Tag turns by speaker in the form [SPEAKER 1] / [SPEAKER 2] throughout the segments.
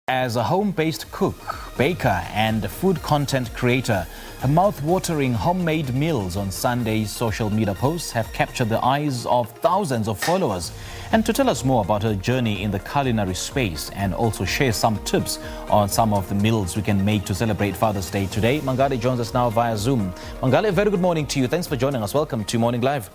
[SPEAKER 1] As a home-based cook, baker and food content creator, her mouth-watering homemade meals on Sunday's social media posts have captured the eyes of thousands of followers. And to tell us more about her journey in the culinary space and also share some tips on some of the meals we can make to celebrate Father's Day today, Mangale joins us now via Zoom. Mangale, a very good morning to you. Thanks for joining us. Welcome to Morning Live.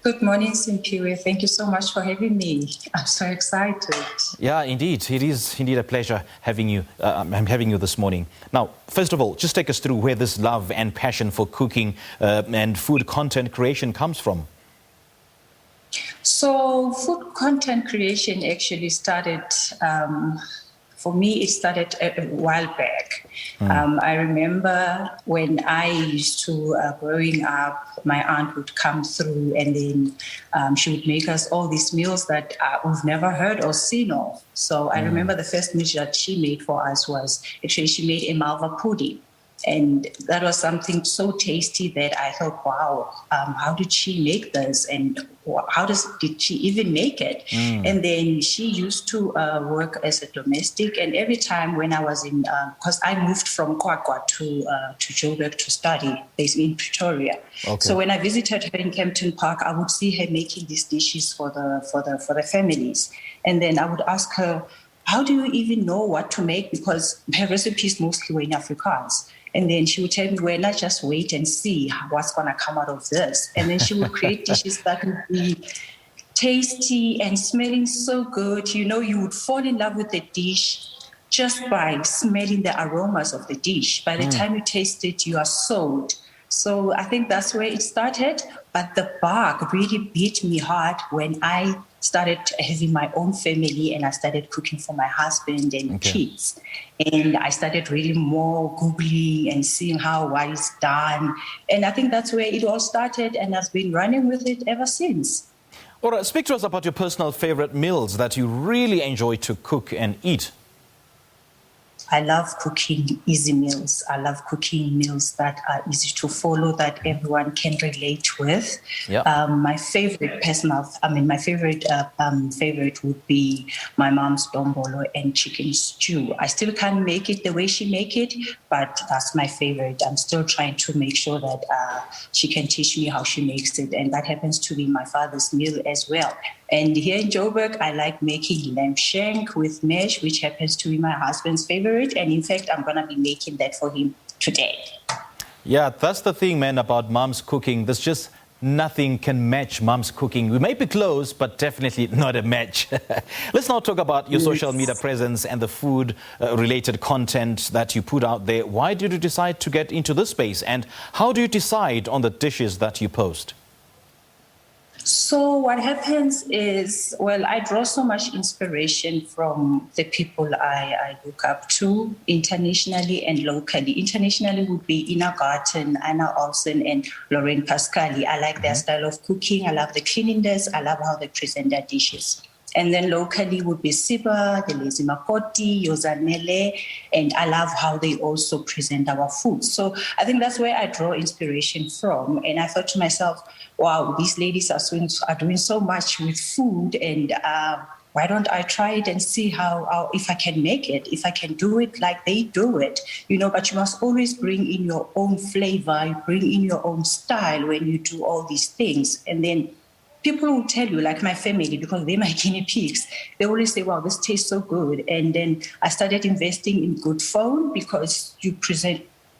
[SPEAKER 2] Good morning, Simpiwe. Thank you so much for having me. I'm so excited.
[SPEAKER 1] Yeah, indeed. It is indeed a pleasure having you. I'm having you this morning. Now, first of all, just take us through where this love and passion for cooking and food content creation comes from.
[SPEAKER 2] So, food content creation actually started, for me, it started a while back. I remember when I used to, growing up, my aunt would come through and then she would make us all these meals that we've never heard or seen of. So I remember the first meal that she made for us was, actually she made a malva pudding. And that was something so tasty that I thought, wow, how did she make this? And did she even make it? And then she used to work as a domestic. And every time when I was in, because I moved from Kwakwa to Joburg to study, based in Pretoria. Okay. So when I visited her in Kempton Park, I would see her making these dishes for the families. And then I would ask her, how do you even know what to make? Because her recipes mostly were in Afrikaans. And then she would tell me, well, let's just wait and see what's going to come out of this. And then she would create dishes that would be tasty and smelling so good. You know, you would fall in love with the dish just by smelling the aromas of the dish. By the time you taste it, you are sold. So I think that's where it started. But the bug really beat me hard when I started having my own family and I started cooking for my husband and kids. And I started really more Googling and seeing what is done. And I think that's where it all started, and I've been running with it ever since.
[SPEAKER 1] All right, speak to us about your personal favorite meals that you really enjoy to cook and eat.
[SPEAKER 2] I love cooking easy meals. I love cooking meals that are easy to follow, that everyone can relate with. Yep. My favorite favorite would be my mom's dombolo and chicken stew. I still can't make it the way she make it, but that's my favorite. I'm still trying to make sure that she can teach me how she makes it, and that happens to be my father's meal as well. And here in Joburg, I like making lamb shank with mash, which happens to be my husband's favorite. And in fact, I'm going to be making that for him today.
[SPEAKER 1] Yeah, that's the thing, man, about mom's cooking. There's just nothing can match mom's cooking. We may be close, but definitely not a match. Let's now talk about your social media presence and the food-related content that you put out there. Why did you decide to get into this space? And how do you decide on the dishes that you post?
[SPEAKER 2] So what happens is, well, I draw so much inspiration from the people I look up to internationally and locally. Internationally would be Ina Garten, Anna Olsen, and Lorraine Pascali. I like their style of cooking. I love the cleanliness. I love how they present their dishes. And then locally would be Siba, the Lazy Makoti, Yozanele, and I love how they also present our food. So I think that's where I draw inspiration from. And I thought to myself, wow, these ladies are doing so much with food, and why don't I try it and see how if I can make it, if I can do it like they do it, but you must always bring in your own flavor, bring in your own style when you do all these things. And then people will tell you, like my family, because they're my guinea pigs, they always say, wow, this tastes so good. And then I started investing in good phone, because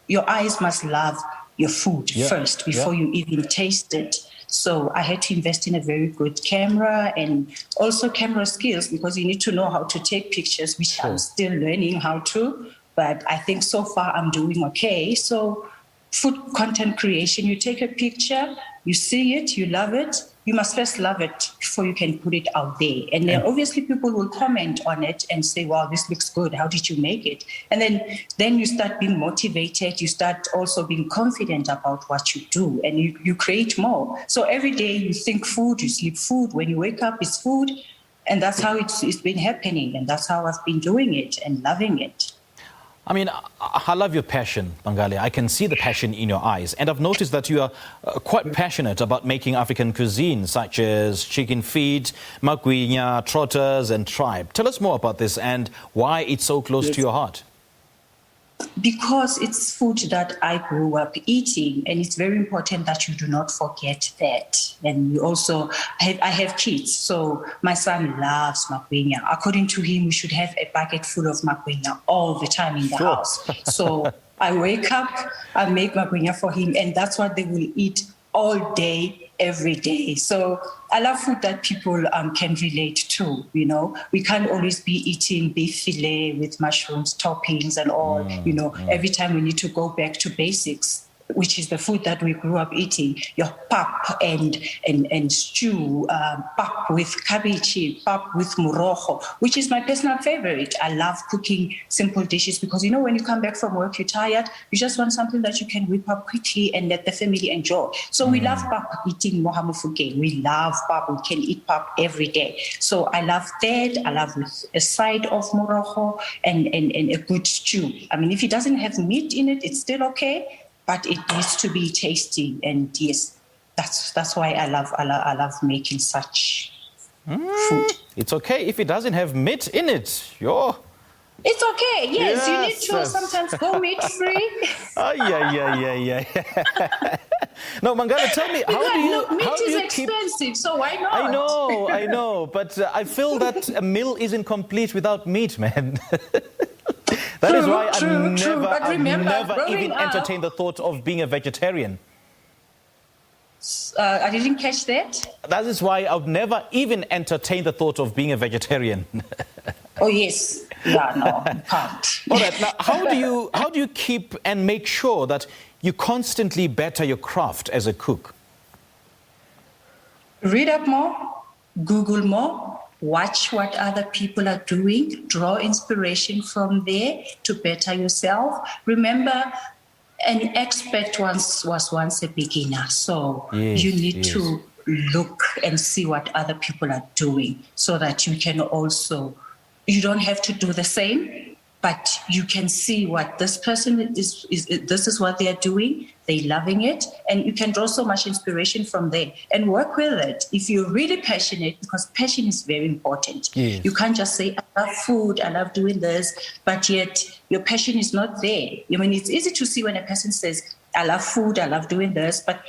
[SPEAKER 2] your eyes must love your food first before you even taste it. So I had to invest in a very good camera and also camera skills, because you need to know how to take pictures, which I'm still learning how to. But I think so far I'm doing okay. So food content creation, you take a picture, you see it, you love it. You must first love it before you can put it out there. And then obviously people will comment on it and say, wow, this looks good. How did you make it? And then you start being motivated. You start also being confident about what you do, and you create more. So every day you think food, you sleep food. When you wake up, it's food. And that's how it's been happening. And that's how I've been doing it and loving it.
[SPEAKER 1] I mean, I love your passion, Mangale. I can see the passion in your eyes. And I've noticed that you are quite passionate about making African cuisine, such as chicken feet, magwinya, trotters, and tribe. Tell us more about this and why it's so close to your heart.
[SPEAKER 2] Because it's food that I grew up eating, and it's very important that you do not forget that. And you also, I have kids, so my son loves magwinya. According to him, we should have a bucket full of magwinya all the time in the house. So I wake up, I make magwinya for him, and that's what they will eat all day, every day. So I love food that people can relate to, you know. We can't always be eating beef fillet with mushrooms, toppings and all, you know. Every time we need to go back to basics, which is the food that we grew up eating, your pap and stew, pap with cabbage, pap with morojo, which is my personal favorite. I love cooking simple dishes because, you know, when you come back from work, you're tired, you just want something that you can whip up quickly and let the family enjoy. So we love pap, eating Mangale Mofokeng. We love pap, we can eat pap every day. So I love that. I love with a side of morojo and a good stew. I mean, if it doesn't have meat in it, it's still okay, but it needs to be tasty. And yes, that's why I love making such food.
[SPEAKER 1] It's okay if it doesn't have meat in it.
[SPEAKER 2] It's okay. Yes, you need to sometimes go meat free.
[SPEAKER 1] Yeah. No, Mangale, tell me,
[SPEAKER 2] meat is expensive, so why not?
[SPEAKER 1] I know, but I feel that a meal isn't complete without meat, man. That is why I've never even entertained the thought of being a vegetarian.
[SPEAKER 2] I didn't catch that.
[SPEAKER 1] That is why I've never even entertained the thought of being a vegetarian.
[SPEAKER 2] Oh yes, yeah, no, you can't.
[SPEAKER 1] All right, now how do you keep and make sure that you constantly better your craft as a cook?
[SPEAKER 2] Read up more, Google more, watch what other people are doing, draw inspiration from there to better yourself. Remember, an expert was once a beginner, so you need to look and see what other people are doing so that you can also, you don't have to do the same, but you can see what this person this is what they are doing, they're loving it, and you can draw so much inspiration from there and work with it. If you're really passionate, because passion is very important.
[SPEAKER 1] Yes.
[SPEAKER 2] You can't just say, I love food, I love doing this, but yet your passion is not there. I mean, it's easy to see when a person says, I love food, I love doing this, but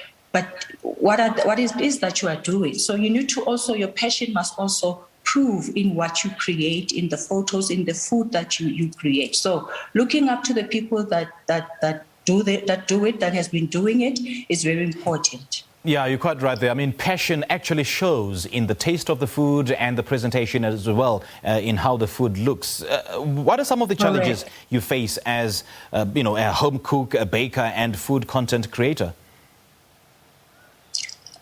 [SPEAKER 2] what is that you are doing? So you need to also, your passion must also prove in what you create, in the photos, in the food that you create. So looking up to the people that do it, that has been doing it, is very important.
[SPEAKER 1] Yeah, you're quite right there. I mean, passion actually shows in the taste of the food and the presentation as well, in how the food looks. What are some of the challenges you face as, a home cook, a baker, and food content creator?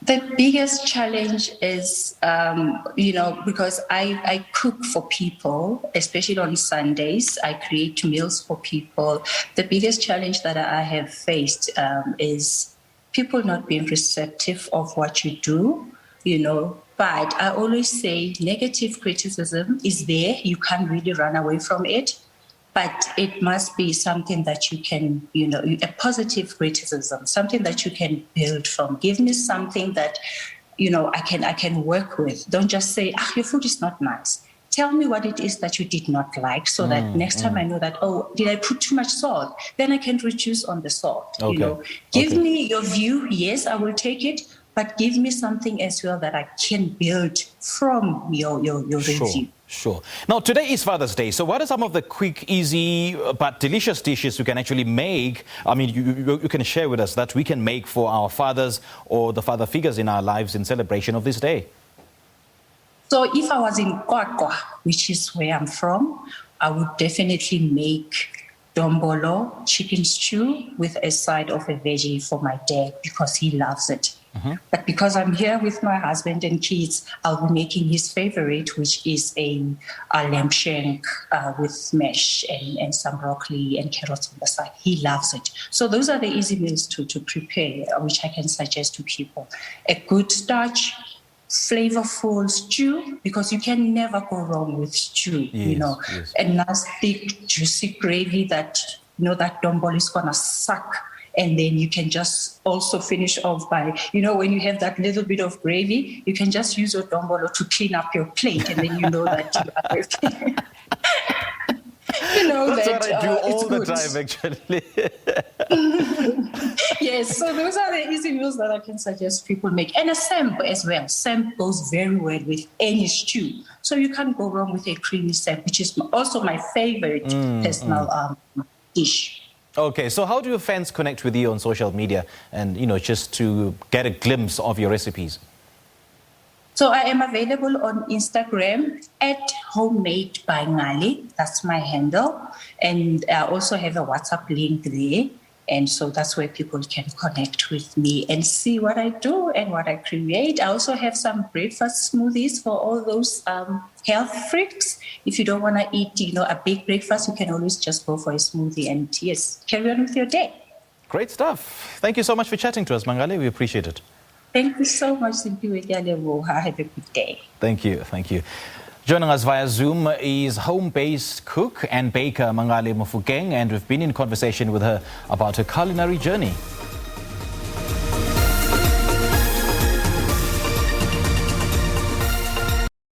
[SPEAKER 2] The biggest challenge is, because I cook for people, especially on Sundays, I create meals for people. The biggest challenge that I have faced is people not being receptive of what you do, But I always say negative criticism is there. You can't really run away from it. But it must be something that you can, a positive criticism, something that you can build from. Give me something that, I can work with. Don't just say, your food is not nice. Tell me what it is that you did not like so that next time I know that, did I put too much salt? Then I can reduce on the salt, Give me your view. Yes, I will take it. But give me something as well that I can build from your review.
[SPEAKER 1] Sure. Now, today is Father's Day. So what are some of the quick, easy, but delicious dishes you can actually make? I mean, you can share with us that we can make for our fathers or the father figures in our lives in celebration of this day.
[SPEAKER 2] So if I was in Kwakwa, which is where I'm from, I would definitely make dombolo, chicken stew with a side of a veggie for my dad because he loves it. But because I'm here with my husband and kids, I'll be making his favorite, which is a lamb shank with mash and some broccoli and carrots on the side. He loves it. So those are the easy meals to prepare, which I can suggest to people. A good starch, flavorful stew, because you can never go wrong with stew,
[SPEAKER 1] Yes.
[SPEAKER 2] a nice thick juicy gravy that that dombolo is gonna suck. And then you can just also finish off by, when you have that little bit of gravy, you can just use your dombolo to clean up your plate, and then you know that you are okay.
[SPEAKER 1] That's what I do all the
[SPEAKER 2] good.
[SPEAKER 1] time, actually.
[SPEAKER 2] Yes, so those are the easy meals that I can suggest people make. And a samp as well. Samp goes very well with any stew. So you can't go wrong with a creamy samp, which is also my favorite personal dish.
[SPEAKER 1] Okay, so how do your fans connect with you on social media and, just to get a glimpse of your recipes?
[SPEAKER 2] So I am available on Instagram at Homemade by Mangale. That's my handle. And I also have a WhatsApp link there. And so that's where people can connect with me and see what I do and what I create. I also have some breakfast smoothies for all those health freaks. If you don't want to eat, a big breakfast, you can always just go for a smoothie and yes, carry on with your day.
[SPEAKER 1] Great stuff. Thank you so much for chatting to us, Mangale. We appreciate it.
[SPEAKER 2] Thank you so much, Simpiwe Kyaleboha. Have a good day.
[SPEAKER 1] Thank you. Joining us via Zoom is home-based cook and baker Mangale Mofokeng, and we've been in conversation with her about her culinary journey.